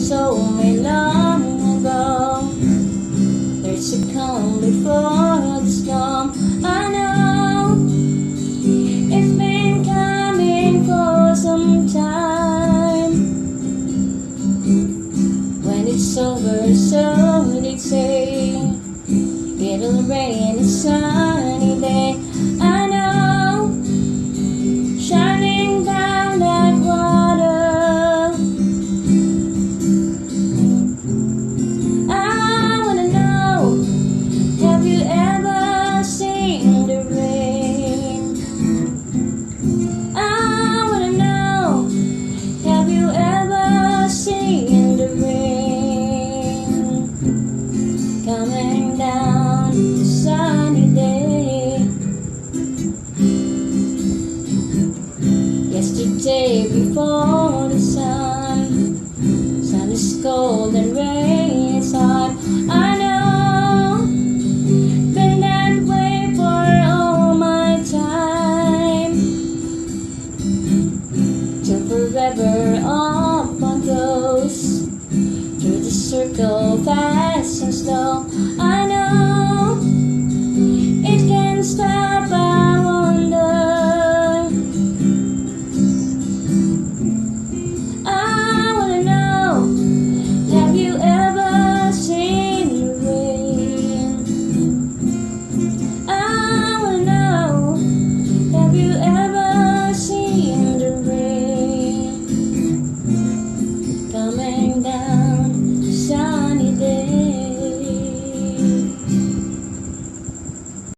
told me long ago, there's a calm before the storm. I know it's been coming for some time. When it's over, so they say, it'll rain a sunny day. I know, shining down that water. I wanna know, have you ever seen the rain? I wanna know, have you ever seen the rain coming down a sunny day? Yesterday before the sun is cold and rain is hot. I know, been that way for all my time. Till forever up on goes, through the circle fast and slow.